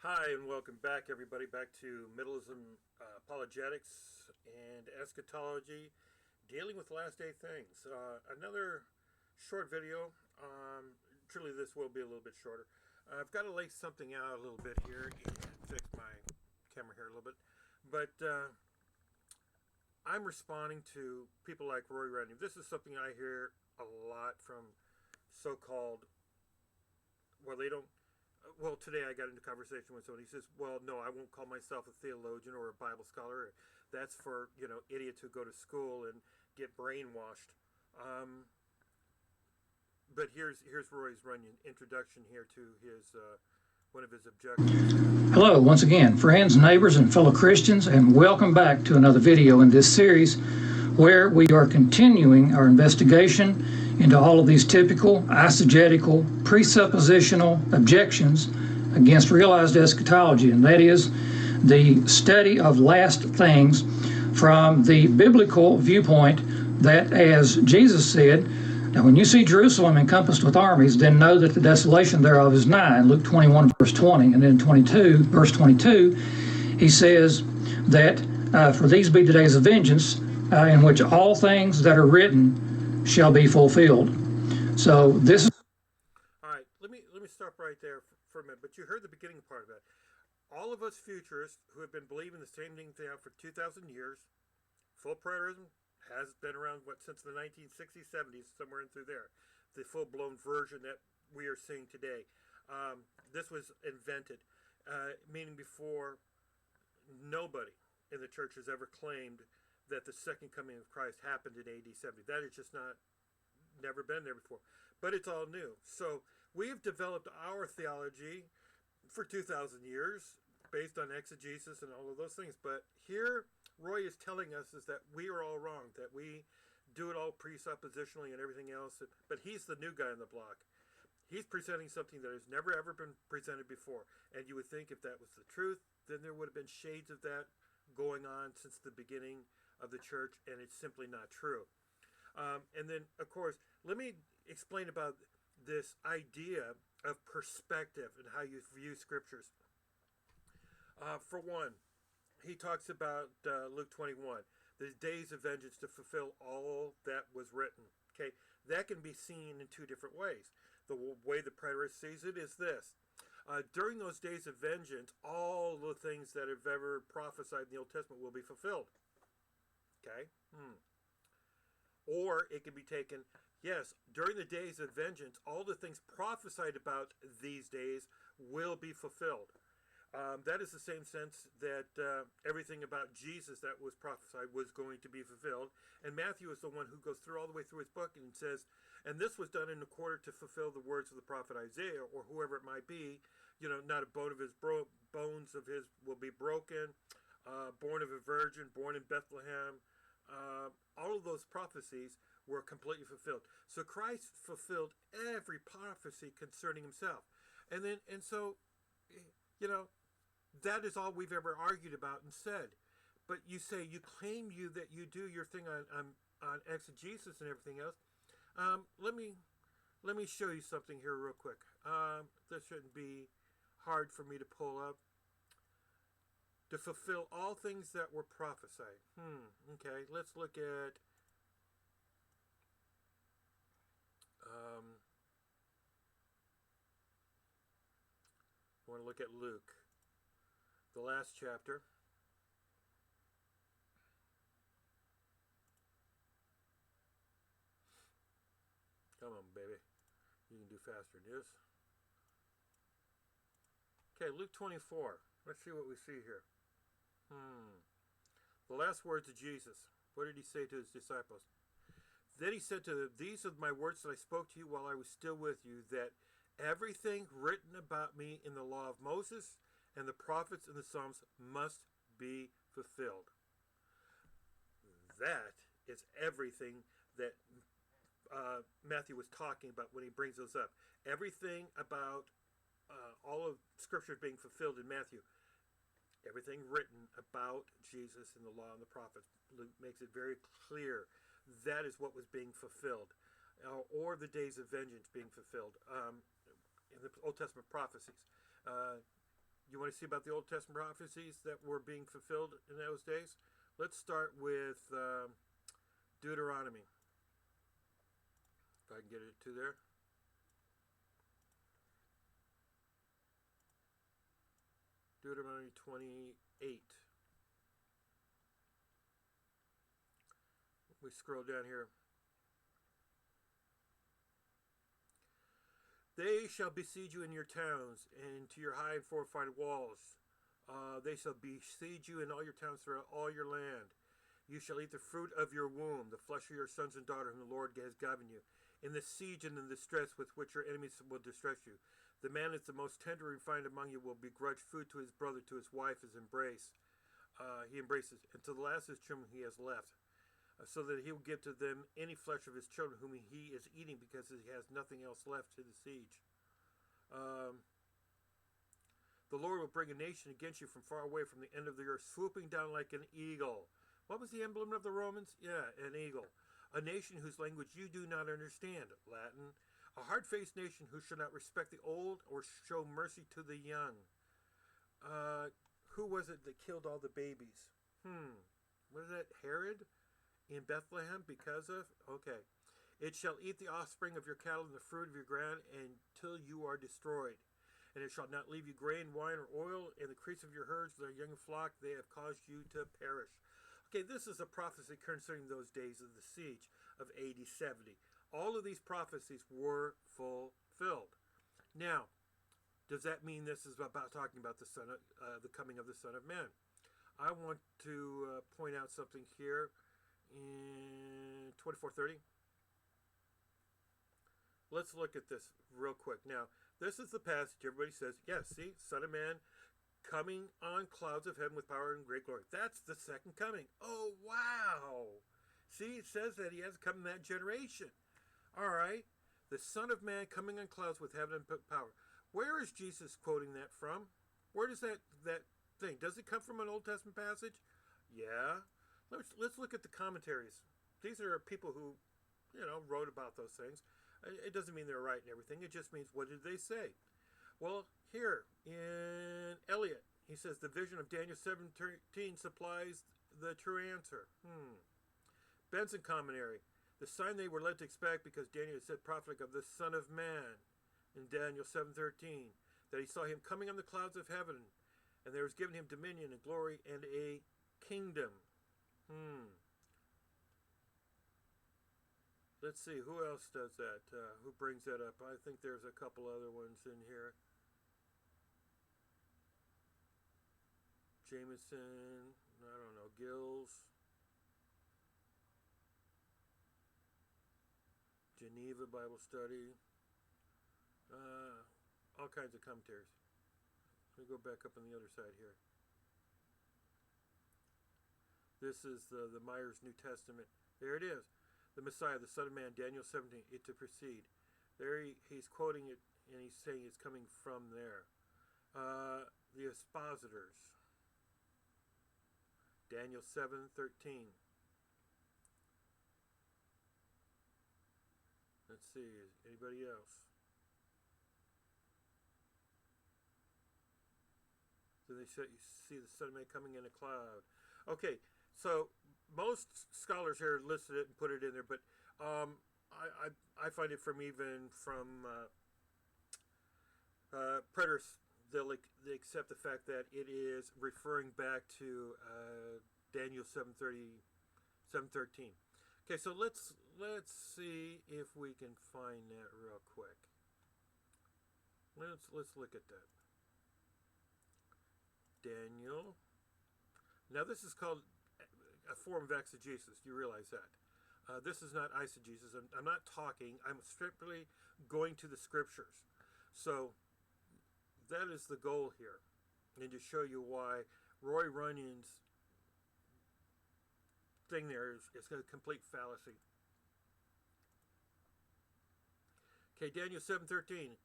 Hi, and welcome back, everybody, back to Middleism Apologetics and Eschatology, dealing with last day things. Another short video. Truly, this will be a little bit shorter. I've got to lay something out a little bit here and fix my camera here a little bit. But I'm responding to people like Roy Runyon. This is something I hear a lot from so-called, well, they don't. Well, today I got into conversation with someone. He says, "Well, no, I won't call myself a theologian or a Bible scholar. That's for idiots who go to school and get brainwashed." But here's Roy's Runyon introduction here to his one of his objectives. Hello, once again, friends, neighbors, and fellow Christians, and welcome back to another video in this series where we are continuing our investigation into all of these typical, eisegetical, presuppositional objections against realized eschatology, and that is the study of last things from the biblical viewpoint that, as Jesus said, now when you see Jerusalem encompassed with armies, then know that the desolation thereof is nigh. In Luke 21, verse 20, and then 22, verse 22, he says that for these be the days of vengeance, in which all things that are written shall be fulfilled. So this is all right. Let me stop right there for a minute. But you heard the beginning part of that. All of us futurists who have been believing the same thing for 2,000 years, full preterism has been around since the 1960s, 70s, somewhere in through there. The full-blown version that we are seeing today. This was invented, meaning before nobody in the church has ever claimed that the second coming of Christ happened in AD 70. That is just never been there before. But it's all new. So we have developed our theology for 2,000 years based on exegesis and all of those things. But here, Roy is telling us is that we are all wrong, that we do it all presuppositionally and everything else. But he's the new guy on the block. He's presenting something that has never, ever been presented before. And you would think if that was the truth, then there would have been shades of that going on since the beginning of the church, and it's simply not true. And then, of course, let me explain about this idea of perspective and how you view scriptures. For one, he talks about Luke 21, the days of vengeance to fulfill all that was written. Okay, that can be seen in two different ways. The way the preterist sees it is this. During those days of vengeance, all the things that have ever prophesied in the Old Testament will be fulfilled. Okay? Or it can be taken, yes, during the days of vengeance, all the things prophesied about these days will be fulfilled. That is the same sense that everything about Jesus that was prophesied was going to be fulfilled. And Matthew is the one who goes through all the way through his book and says, and this was done in order to fulfill the words of the prophet Isaiah, or whoever it might be. Not a bone of his bones of his will be broken. Born of a virgin, born in Bethlehem. All of those prophecies were completely fulfilled. So Christ fulfilled every prophecy concerning himself. And so that is all we've ever argued about and said. But you say you claim that you do your thing on exegesis and everything else. Let me show you something here real quick. This shouldn't be hard for me to pull up. To fulfill all things that were prophesied. Okay, let's look at I want to look at Luke, the last chapter. Come on, baby. You can do faster than this. Okay, Luke 24. Let's see what we see here. The last words of Jesus. What did he say to his disciples? Then he said to them, "These are my words that I spoke to you while I was still with you, that everything written about me in the law of Moses and the prophets and the Psalms must be fulfilled." That is everything that Matthew was talking about when he brings those up. Everything about all of Scripture being fulfilled in Matthew. Everything written about Jesus in the law and the prophets. Luke makes it very clear that is what was being fulfilled. Or the days of vengeance being fulfilled in the Old Testament prophecies. You want to see about the Old Testament prophecies that were being fulfilled in those days? Let's start with Deuteronomy. If I can get it to there. Deuteronomy 28. We scroll down here. They shall besiege you in your towns and to your high and fortified walls. They shall besiege you in all your towns throughout all your land. You shall eat the fruit of your womb, the flesh of your sons and daughters whom the Lord has given you. In the siege and in the distress with which your enemies will distress you, the man that's the most tender and refined among you will begrudge food to his brother, to his wife, his embrace. He embraces, and to the last of his children he has left, so that he will give to them any flesh of his children whom he is eating, because he has nothing else left to the siege. The Lord will bring a nation against you from far away, from the end of the earth, swooping down like an eagle. What was the emblem of the Romans? Yeah, an eagle. A nation whose language you do not understand, Latin. A hard-faced nation who shall not respect the old or show mercy to the young. Who was it that killed all the babies? Was that Herod in Bethlehem because of? Okay. It shall eat the offspring of your cattle and the fruit of your ground until you are destroyed. And it shall not leave you grain, wine, or oil, and the crease of your herds, their young flock, they have caused you to perish. Okay, this is a prophecy concerning those days of the siege of AD 70. All of these prophecies were fulfilled. Now, does that mean this is about talking about the coming of the Son of Man? I want to point out something here in 24:30. Let's look at this real quick. Now, this is the passage everybody says, yes, see, Son of Man coming on clouds of heaven with power and great glory. That's the second coming. Oh, wow. See, it says that he has come in that generation. All right. The Son of Man coming on clouds with heaven and power. Where is Jesus quoting that from? Where does that thing? Does it come from an Old Testament passage? Yeah. Let's look at the commentaries. These are people who, wrote about those things. It doesn't mean they're right and everything. It just means, what did they say? Well, here in Eliot, he says the vision of Daniel 7:13 supplies the true answer. Benson commentary. The sign they were led to expect, because Daniel said prophetic of the Son of Man in Daniel 7:13, that he saw him coming on the clouds of heaven, and there was given him dominion and glory and a kingdom. Let's see, who else does that? Who brings that up? I think there's a couple other ones in here. Jameson, I don't know, Gills. Geneva Bible Study. All kinds of commentaries. Let me go back up on the other side here. This is the Myers New Testament. There it is. The Messiah, the Son of Man, Daniel 17, it to proceed. There he's quoting it, and he's saying it's coming from there. The Expositors. Daniel 7:13. Let's see, anybody else? So they say, you see the Son of Man coming in a cloud. Okay, so most scholars here listed it and put it in there, but I find it from Preterist, they accept the fact that it is referring back to Daniel 7:13. Okay, so let's see if we can find that real quick. Let's look at that. Daniel. Now this is called a form of exegesis. Do you realize that? This is not eisegesis. I'm not talking. I'm strictly going to the scriptures. So that is the goal here, and to show you why Roy Runyon's thing there is a complete fallacy. Okay, Daniel 7:13.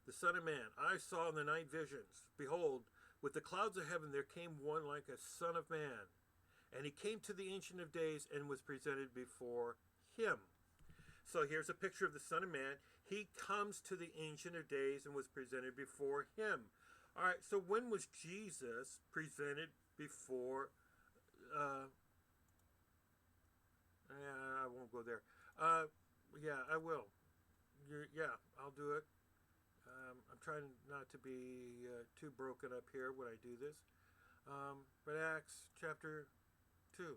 The Son of Man, I saw in the night visions. Behold, with the clouds of heaven there came one like a Son of Man. And he came to the Ancient of Days and was presented before him. So here's a picture of the Son of Man. He comes to the Ancient of Days and was presented before him. All right. So when was Jesus presented before? Uh, I won't go there. Uh, yeah, I will. Yeah, I'll do it. I'm trying not to be too broken up here when I do this. But Acts chapter 2.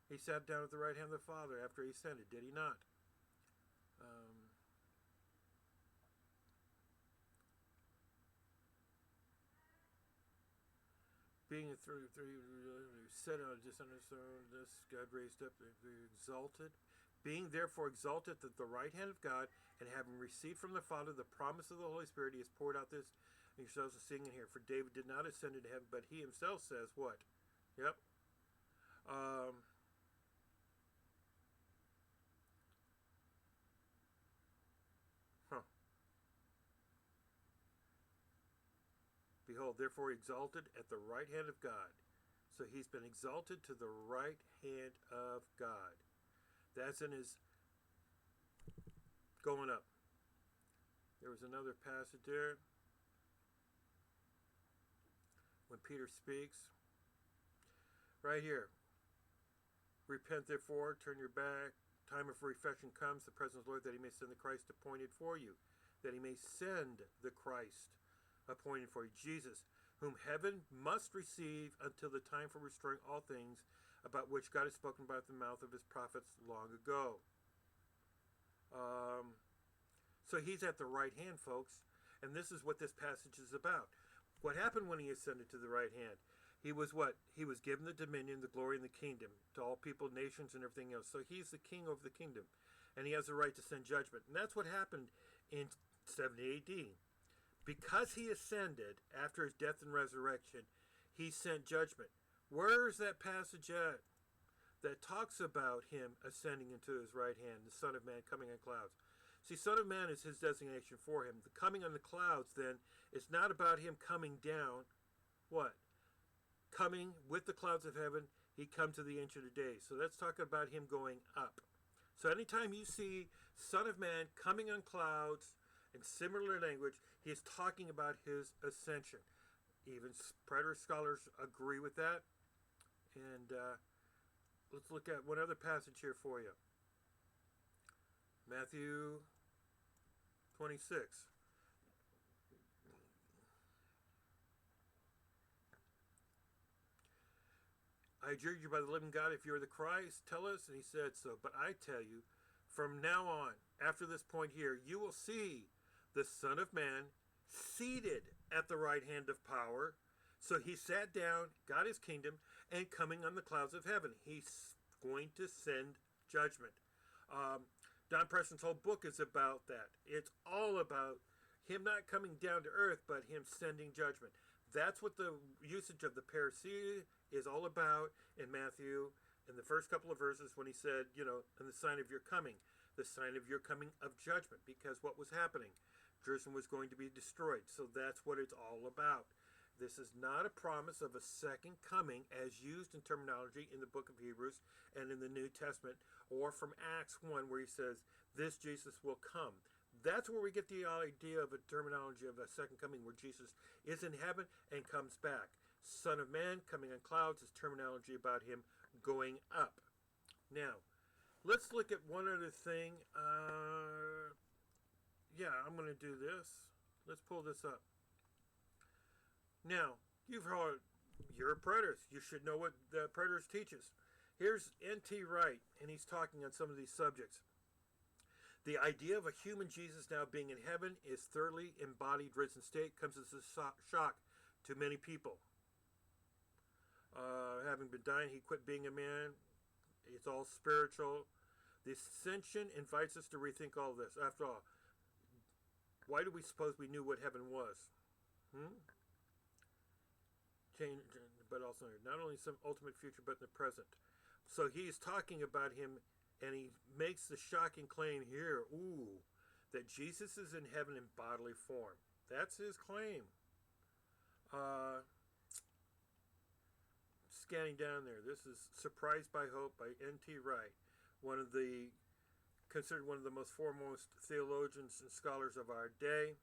He sat down at the right hand of the Father after he ascended, did he not? Um, being set on a dishonest this God raised up, exalted. Being therefore exalted at the right hand of God, and having received from the Father the promise of the Holy Spirit, he has poured out this, and yourselves are seeing it here. For David did not ascend into heaven, but he himself says what? Yep. Um, huh. Behold, therefore exalted at the right hand of God. So he's been exalted to the right hand of God. That's in his going up. There was another passage there when Peter speaks. Right here. Repent therefore, turn your back. Time of refreshing comes, the presence of the Lord, that he may send the Christ appointed for you. That he may send the Christ appointed for you. Jesus, whom heaven must receive until the time for restoring all things, about which God has spoken by the mouth of his prophets long ago. So he's at the right hand, folks. And this is what this passage is about. What happened when he ascended to the right hand? He was what? He was given the dominion, the glory, and the kingdom to all people, nations, and everything else. So he's the king of the kingdom. And he has the right to send judgment. And that's what happened in 70 AD. Because he ascended after his death and resurrection, he sent judgment. Where is that passage at that talks about him ascending into his right hand, the Son of Man coming on clouds? See, Son of Man is his designation for him. The coming on the clouds, then, is not about him coming down. What? Coming with the clouds of heaven, he come to the Ancient of Days. So let's talk about him going up. So anytime you see Son of Man coming on clouds in similar language, he is talking about his ascension. Even preterist scholars agree with that. And let's look at one other passage here for you. Matthew 26. I adjure you by the living God, if you are the Christ, tell us. And he said so. But I tell you, from now on, after this point here, you will see the Son of Man seated at the right hand of power. So he sat down, got his kingdom, and coming on the clouds of heaven. He's going to send judgment. Don Preston's whole book is about that. It's all about him not coming down to earth, but him sending judgment. That's what the usage of the parousia is all about in Matthew in the first couple of verses when he said, and the sign of your coming, the sign of your coming of judgment, because what was happening? Jerusalem was going to be destroyed. So that's what it's all about. This is not a promise of a second coming as used in terminology in the book of Hebrews and in the New Testament, or from Acts 1 where he says, this Jesus will come. That's where we get the idea of a terminology of a second coming where Jesus is in heaven and comes back. Son of Man coming on clouds is terminology about him going up. Now, let's look at one other thing. I'm going to do this. Let's pull this up. Now, you're a preterist. You should know what the preterist teaches. Here's N.T. Wright, and he's talking on some of these subjects. The idea of a human Jesus now being in heaven, is thoroughly embodied risen state, comes as a shock to many people. Having been dying, he quit being a man. It's all spiritual. The ascension invites us to rethink all this. After all, why do we suppose we knew what heaven was? Change, but also not only some ultimate future, but in the present. So he's talking about him, and he makes the shocking claim here, that Jesus is in heaven in bodily form. That's his claim. Scanning down there, this is Surprised by Hope by N.T. Wright, considered one of the most foremost theologians and scholars of our day.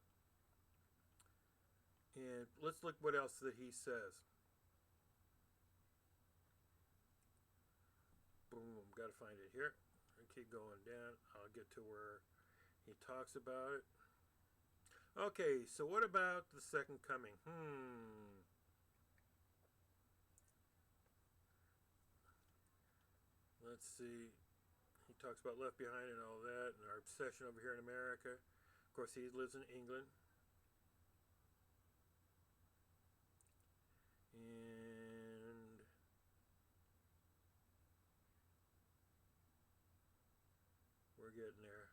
And let's look what else that he says. Boom, got to find it here. And keep going down. I'll get to where he talks about it. Okay, so what about the second coming? Let's see. He talks about Left Behind and all that, and our obsession over here in America. Of course, he lives in England. And we're getting there.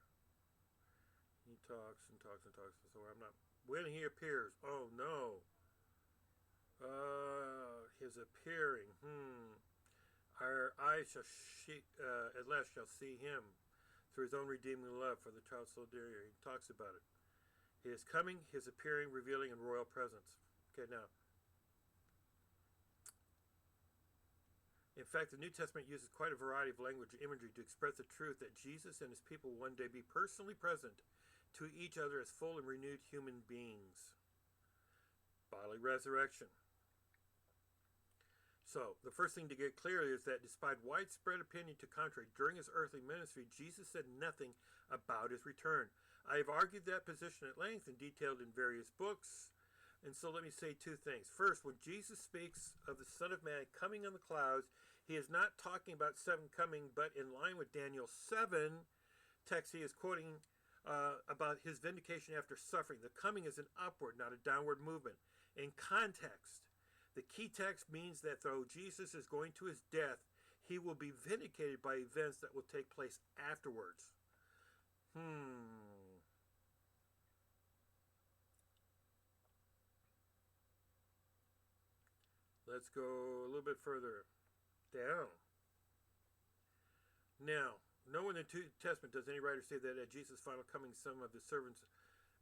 He talks and talks and talks. So I'm not. When he appears. Oh no. His appearing. Our eyes shall at last shall see him through his own redeeming love for the child so dear. He talks about it. His coming, his appearing, revealing in royal presence. Okay, now. In fact, the New Testament uses quite a variety of language and imagery to express the truth that Jesus and his people will one day be personally present to each other as full and renewed human beings. Bodily resurrection. So, the first thing to get clear is that despite widespread opinion to contrary, during his earthly ministry, Jesus said nothing about his return. I have argued that position at length and detailed in various books. And so let me say two things. First, when Jesus speaks of the Son of Man coming on the clouds, he is not talking about second coming, but in line with Daniel 7 text, he is quoting about his vindication after suffering. The coming is an upward, not a downward movement. In context, the key text means that though Jesus is going to his death, he will be vindicated by events that will take place afterwards. Let's go a little bit further down. Now, nowhere in the New Testament does any writer say that at Jesus' final coming, some of the servants'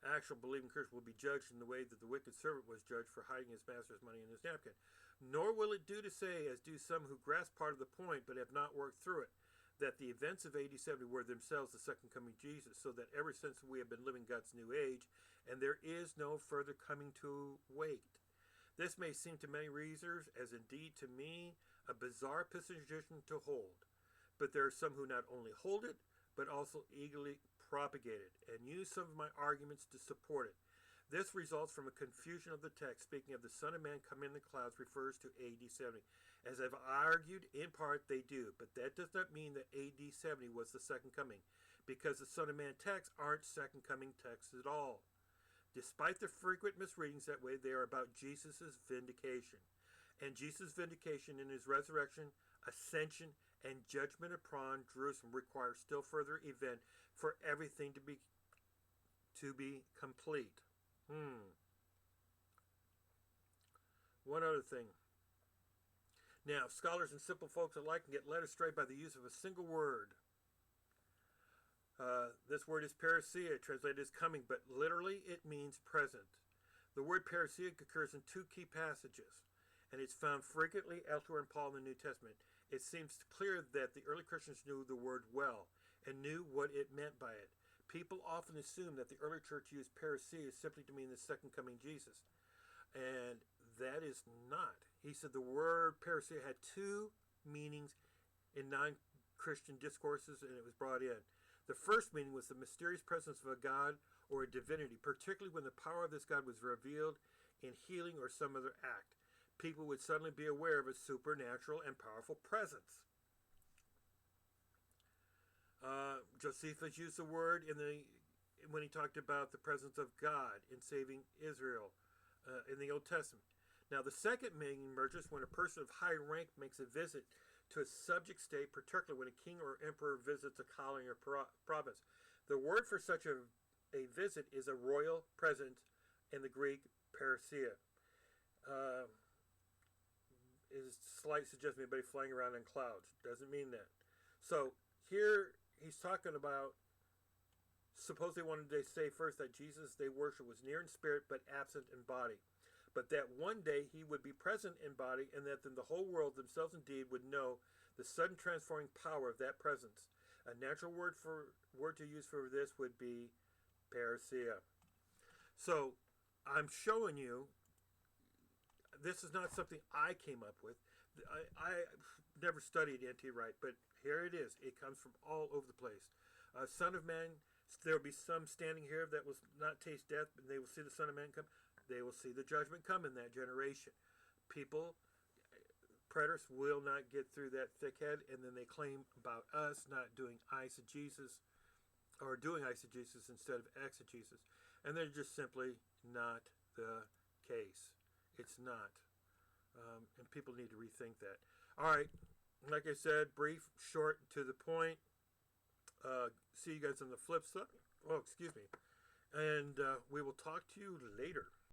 actual believing Christians will be judged in the way that the wicked servant was judged for hiding his master's money in his napkin. Nor will it do to say, as do some who grasp part of the point but have not worked through it, that the events of AD 70 were themselves the second coming of Jesus, so that ever since we have been living God's new age, and there is no further coming to wait. This may seem to many readers, as indeed to me, a bizarre position to hold. But there are some who not only hold it, but also eagerly propagate it, and use some of my arguments to support it. This results from a confusion of the text. Speaking of the Son of Man coming in the clouds refers to AD 70. As I've argued, in part they do, but that does not mean that AD 70 was the second coming, because the Son of Man texts aren't second coming texts at all. Despite the frequent misreadings that way, they are about Jesus' vindication. And Jesus' vindication in his resurrection, ascension, and judgment upon Jerusalem requires still further event for everything to be complete. One other thing. Now, scholars and simple folks alike can get led astray by the use of a single word. This word is parousia, translated as coming, but literally it means present. The word parousia occurs in two key passages, and it's found frequently elsewhere in Paul in the New Testament. It seems clear that the early Christians knew the word well and knew what it meant by it. People often assume that the early church used parousia simply to mean the second coming Jesus, and that is not. He said the word parousia had two meanings in non-Christian discourses, and it was brought in. The first meaning was the mysterious presence of a God or a divinity, particularly when the power of this God was revealed in healing or some other act. People would suddenly be aware of a supernatural and powerful presence. Josephus used the word when he talked about the presence of God in saving Israel in the Old Testament. Now, the second meaning emerges when a person of high rank makes a visit to a subject state, particularly when a king or emperor visits a colony or province. The word for such a visit is a royal presence, in the Greek parousia. Is slight suggestion of anybody flying around in clouds. Doesn't mean that. So here he's talking about, suppose they wanted to say first that Jesus they worship was near in spirit but absent in body, but that one day he would be present in body, and that then the whole world themselves indeed would know the sudden transforming power of that presence. A natural word to use for this would be parousia. So I'm showing you this is not something I came up with. I never studied N.T. Wright, but here it is. It comes from all over the place. Son of Man, there will be some standing here that will not taste death, but they will see the Son of Man come. They will see the judgment come in that generation. People, preterists will not get through that thick head, and then they claim about us not doing eisegesis, or doing eisegesis instead of exegesis. And they're just simply not the case. It's not. And people need to rethink that. All right. Like I said, brief, short, to the point. See you guys on the flip side. Oh, excuse me. And we will talk to you later.